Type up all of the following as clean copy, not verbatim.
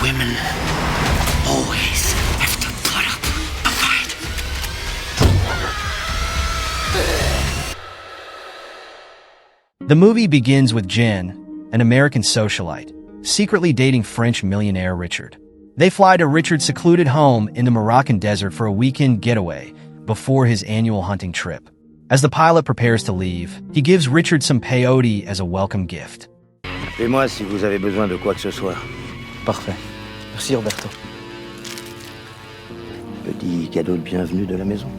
Women always have to put up a fight. The movie begins with Jen, an American socialite, secretly dating French millionaire Richard. They fly to Richard's secluded home in the Moroccan desert for a weekend getaway before his annual hunting trip. As the pilot prepares to leave, he gives Richard some peyote as a welcome gift. Appelez-moi si vous avez besoin de quoi que ce soit. Parfait. Merci, Roberto. Petit cadeau de bienvenue de la maison.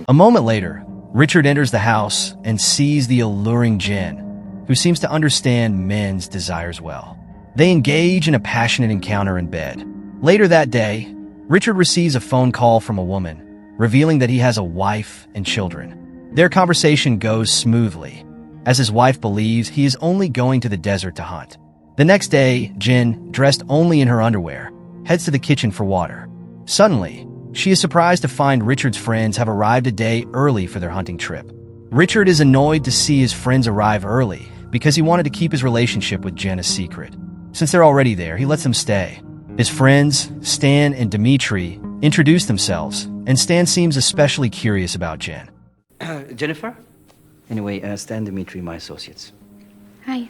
A moment later, Richard enters the house and sees the alluring Jen, who seems to understand men's desires well. They engage in a passionate encounter in bed. Later that day, Richard receives a phone call from a woman, revealing that he has a wife and children. Their conversation goes smoothly, as his wife believes he is only going to the desert to hunt. The next day, Jen, dressed only in her underwear, heads to the kitchen for water. Suddenly, she is surprised to find Richard's friends have arrived a day early for their hunting trip. Richard is annoyed to see his friends arrive early because he wanted to keep his relationship with Jen a secret. Since they're already there, he lets them stay. His friends, Stan and Dmitri, introduce themselves, and Stan seems especially curious about Jen. Jennifer? Anyway, Stan, Dmitri, my associates. Hi.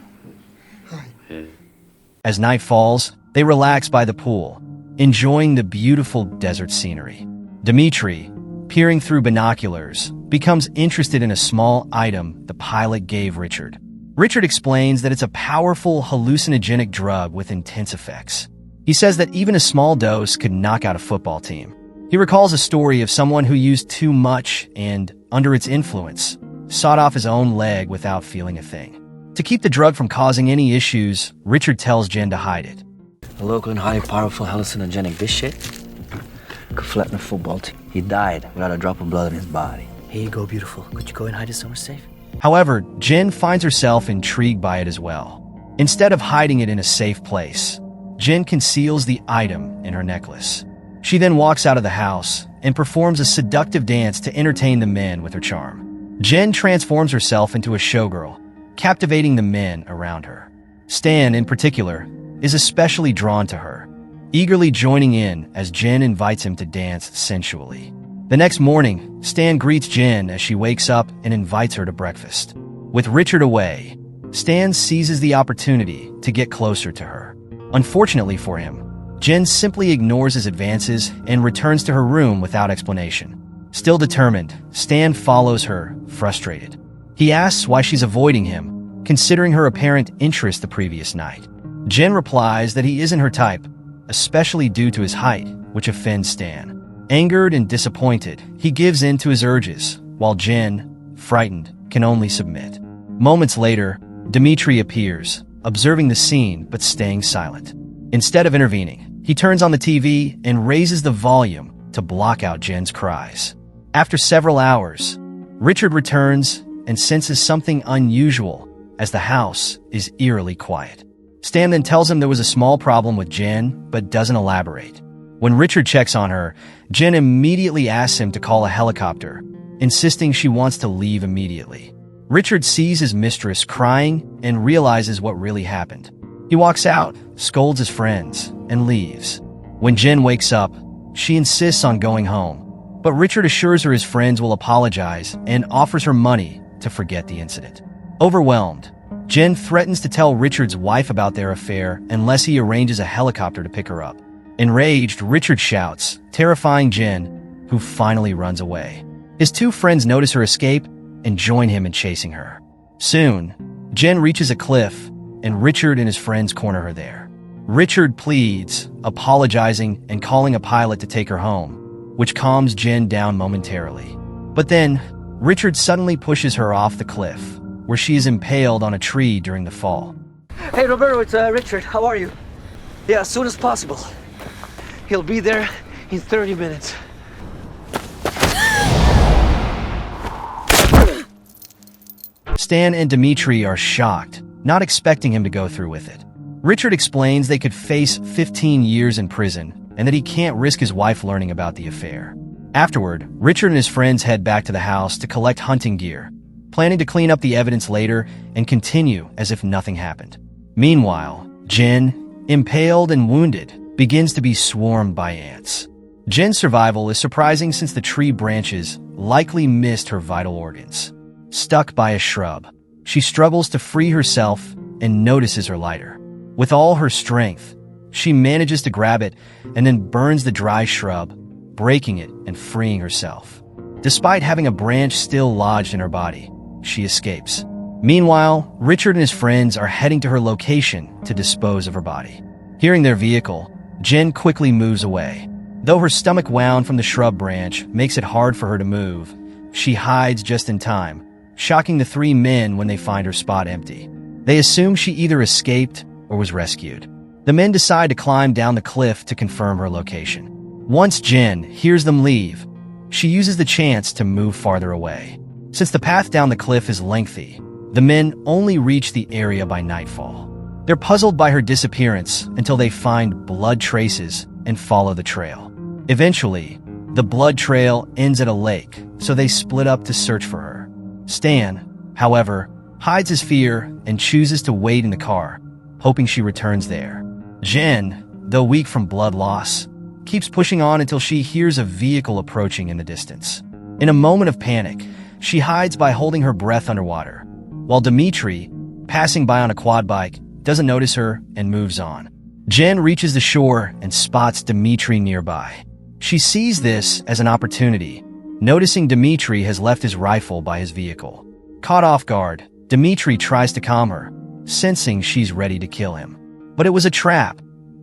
As night falls, they relax by the pool, enjoying the beautiful desert scenery. Dmitri, peering through binoculars, becomes interested in a small item the pilot gave Richard. Richard explains that it's a powerful hallucinogenic drug with intense effects. He says that even a small dose could knock out a football team. He recalls a story of someone who used too much and, under its influence, sawed off his own leg without feeling a thing. To keep the drug from causing any issues, Richard tells Jen to hide it. A local and highly powerful hallucinogenic. This shit could flatten a football team. He died without a drop of blood in his body. Here you go, beautiful. Could you go and hide it somewhere safe? However, Jen finds herself intrigued by it as well. Instead of hiding it in a safe place, Jen conceals the item in her necklace. She then walks out of the house and performs a seductive dance to entertain the men with her charm. Jen transforms herself into a showgirl, captivating the men around her. Stan, in particular, is especially drawn to her, eagerly joining in as Jen invites him to dance sensually. The next morning, Stan greets Jen as she wakes up and invites her to breakfast. With Richard away, Stan seizes the opportunity to get closer to her. Unfortunately for him, Jen simply ignores his advances and returns to her room without explanation. Still determined, Stan follows her, frustrated. He asks why she's avoiding him, considering her apparent interest the previous night. Jen replies that he isn't her type, especially due to his height, which offends Stan. Angered and disappointed, he gives in to his urges, while Jen, frightened, can only submit. Moments later, Dmitri appears, observing the scene but staying silent. Instead of intervening, he turns on the TV and raises the volume to block out Jen's cries. After several hours, Richard returns and senses something unusual as the house is eerily quiet. Stan then tells him there was a small problem with Jen, but doesn't elaborate. When Richard checks on her, Jen immediately asks him to call a helicopter, insisting she wants to leave immediately. Richard sees his mistress crying and realizes what really happened. He walks out, scolds his friends, and leaves. When Jen wakes up, she insists on going home, but Richard assures her his friends will apologize and offers her money to forget the incident. Overwhelmed, Jen threatens to tell Richard's wife about their affair unless he arranges a helicopter to pick her up. Enraged, Richard shouts, terrifying Jen, who finally runs away. His two friends notice her escape and join him in chasing her. Soon, Jen reaches a cliff, and Richard and his friends corner her there. Richard pleads, apologizing and calling a pilot to take her home, which calms Jen down momentarily. But then, Richard suddenly pushes her off the cliff, where she is impaled on a tree during the fall. Hey, Roberto, it's Richard. How are you? Yeah, as soon as possible. He'll be there in 30 minutes. Stan and Dmitri are shocked, not expecting him to go through with it. Richard explains they could face 15 years in prison and that he can't risk his wife learning about the affair. Afterward, Richard and his friends head back to the house to collect hunting gear, planning to clean up the evidence later and continue as if nothing happened. Meanwhile, Jen, impaled and wounded, begins to be swarmed by ants. Jen's survival is surprising since the tree branches likely missed her vital organs. Stuck by a shrub, she struggles to free herself and notices her lighter. With all her strength, she manages to grab it and then burns the dry shrub, breaking it and freeing herself. Despite having a branch still lodged in her body, she escapes. Meanwhile, Richard and his friends are heading to her location to dispose of her body. Hearing their vehicle, Jen quickly moves away. Though her stomach wound from the shrub branch makes it hard for her to move, she hides just in time, shocking the three men when they find her spot empty. They assume she either escaped or was rescued. The men decide to climb down the cliff to confirm her location. Once Jen hears them leave, she uses the chance to move farther away. Since the path down the cliff is lengthy, the men only reach the area by nightfall. They're puzzled by her disappearance until they find blood traces and follow the trail. Eventually, the blood trail ends at a lake, so they split up to search for her. Stan, however, hides his fear and chooses to wait in the car, hoping she returns there. Jen, though weak from blood loss, keeps pushing on until she hears a vehicle approaching in the distance. In a moment of panic, she hides by holding her breath underwater, while Dmitri, passing by on a quad bike, doesn't notice her and moves on. Jen reaches the shore and spots Dmitri nearby. She sees this as an opportunity, noticing Dmitri has left his rifle by his vehicle. Caught off guard, Dmitri tries to calm her, sensing she's ready to kill him. But it was a trap.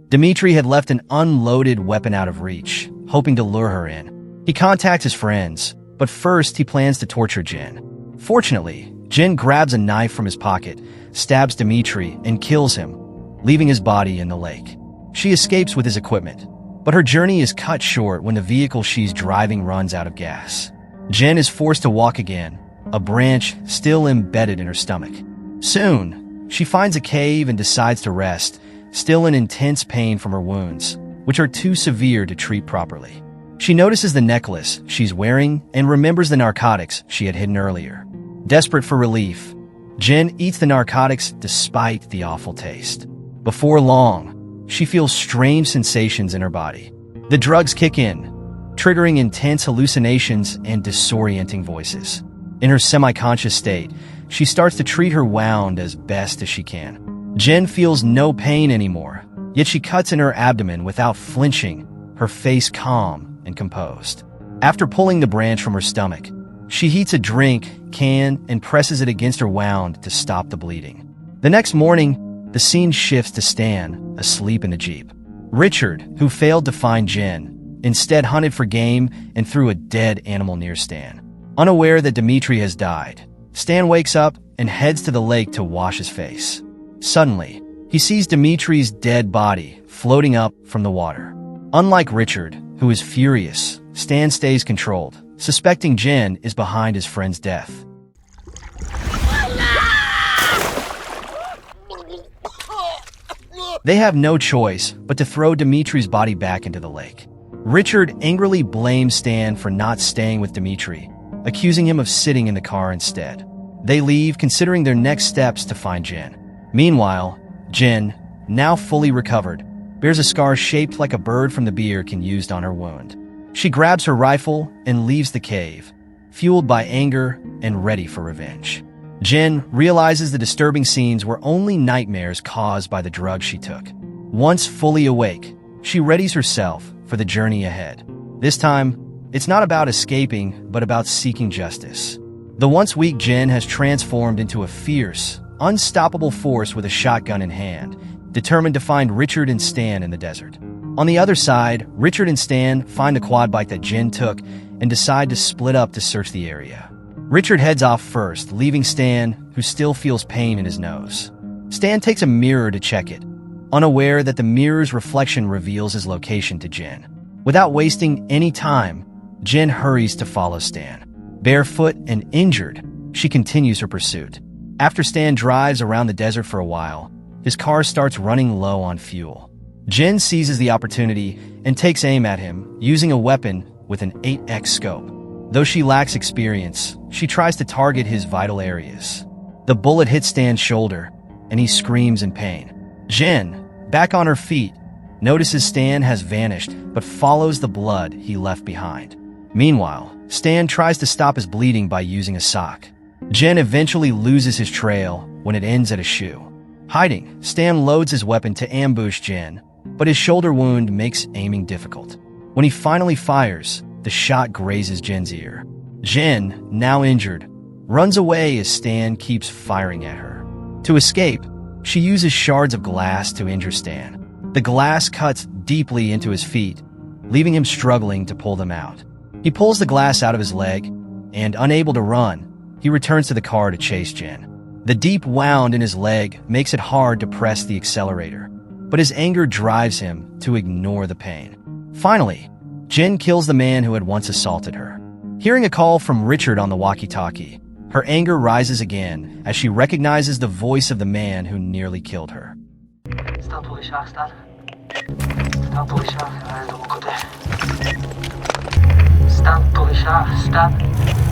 Dmitri had left an unloaded weapon out of reach, hoping to lure her in. He contacts his friends, but first he plans to torture Jen. Fortunately, Jen grabs a knife from his pocket, stabs Dmitri, and kills him, leaving his body in the lake. She escapes with his equipment, but her journey is cut short when the vehicle she's driving runs out of gas. Jen is forced to walk again, a branch still embedded in her stomach. Soon, she finds a cave and decides to rest, still in intense pain from her wounds, which are too severe to treat properly. She notices the necklace she's wearing and remembers the narcotics she had hidden earlier. Desperate for relief, Jen eats the narcotics despite the awful taste. Before long, she feels strange sensations in her body. The drugs kick in, triggering intense hallucinations and disorienting voices. In her semi-conscious state, she starts to treat her wound as best as she can. Jen feels no pain anymore, yet she cuts in her abdomen without flinching, her face calm and composed. After pulling the branch from her stomach, she heats a drink can and presses it against her wound to stop the bleeding. The next morning, the scene shifts to Stan, asleep in the Jeep. Richard, who failed to find Jen, instead hunted for game and threw a dead animal near Stan. Unaware that Dmitri has died, Stan wakes up and heads to the lake to wash his face. Suddenly, he sees Dmitri's dead body floating up from the water. Unlike Richard, who is furious, Stan stays controlled, suspecting Jen is behind his friend's death. They have no choice but to throw Dmitri's body back into the lake. Richard angrily blames Stan for not staying with Dmitri, accusing him of sitting in the car instead. They leave, considering their next steps to find Jen. Meanwhile, Jen, now fully recovered, bears a scar shaped like a bird from the beer can used on her wound. She grabs her rifle and leaves the cave, fueled by anger and ready for revenge. Jen realizes the disturbing scenes were only nightmares caused by the drugs she took. Once fully awake, she readies herself for the journey ahead. This time, it's not about escaping, but about seeking justice. The once weak Jen has transformed into a fierce, unstoppable force with a shotgun in hand, determined to find Richard and Stan in the desert. On the other side, Richard and Stan find the quad bike that Jen took and decide to split up to search the area. Richard heads off first, leaving Stan, who still feels pain in his nose. Stan takes a mirror to check it, unaware that the mirror's reflection reveals his location to Jen. Without wasting any time, Jen hurries to follow Stan. Barefoot and injured, she continues her pursuit. After Stan drives around the desert for a while, his car starts running low on fuel. Jen seizes the opportunity and takes aim at him, using a weapon with an 8x scope. Though she lacks experience, she tries to target his vital areas. The bullet hits Stan's shoulder, and he screams in pain. Jen, back on her feet, notices Stan has vanished but follows the blood he left behind. Meanwhile, Stan tries to stop his bleeding by using a sock. Jen eventually loses his trail when it ends at a shoe. Hiding, Stan loads his weapon to ambush Jen, but his shoulder wound makes aiming difficult. When he finally fires, the shot grazes Jen's ear. Jen, now injured, runs away as Stan keeps firing at her. To escape, she uses shards of glass to injure Stan. The glass cuts deeply into his feet, leaving him struggling to pull them out. He pulls the glass out of his leg, and unable to run, he returns to the car to chase Jen. The deep wound in his leg makes it hard to press the accelerator, but his anger drives him to ignore the pain. Finally, Jen kills the man who had once assaulted her. Hearing a call from Richard on the walkie-talkie, her anger rises again as she recognizes the voice of the man who nearly killed her.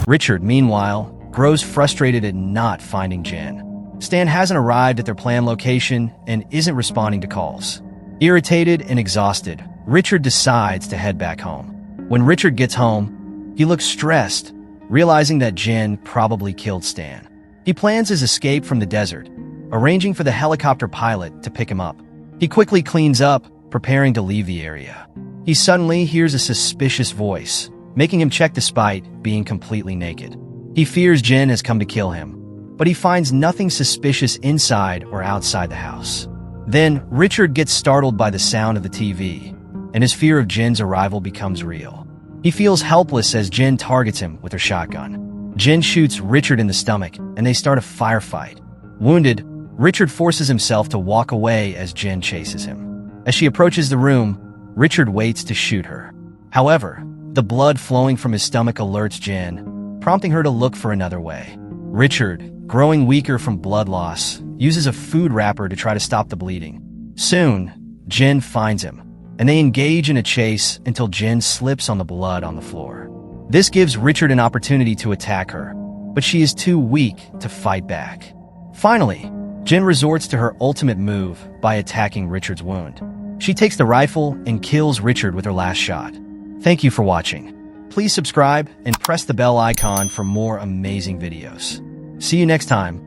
Richard, meanwhile, grows frustrated at not finding Jen. Stan hasn't arrived at their planned location and isn't responding to calls. Irritated and exhausted, Richard decides to head back home. When Richard gets home, he looks stressed, realizing that Jen probably killed Stan. He plans his escape from the desert, arranging for the helicopter pilot to pick him up. He quickly cleans up, preparing to leave the area. He suddenly hears a suspicious voice, making him check despite being completely naked. He fears Jen has come to kill him, but he finds nothing suspicious inside or outside the house. Then, Richard gets startled by the sound of the TV, and his fear of Jen's arrival becomes real. He feels helpless as Jen targets him with her shotgun. Jen shoots Richard in the stomach, and they start a firefight. Wounded, Richard forces himself to walk away as Jen chases him. As she approaches the room, Richard waits to shoot her. However, the blood flowing from his stomach alerts Jen, prompting her to look for another way. Richard, growing weaker from blood loss, uses a food wrapper to try to stop the bleeding. Soon, Jen finds him, and they engage in a chase until Jen slips on the blood on the floor. This gives Richard an opportunity to attack her, but she is too weak to fight back. Finally, Jen resorts to her ultimate move by attacking Richard's wound. She takes the rifle and kills Richard with her last shot. Thank you for watching. Please subscribe and press the bell icon for more amazing videos. See you next time.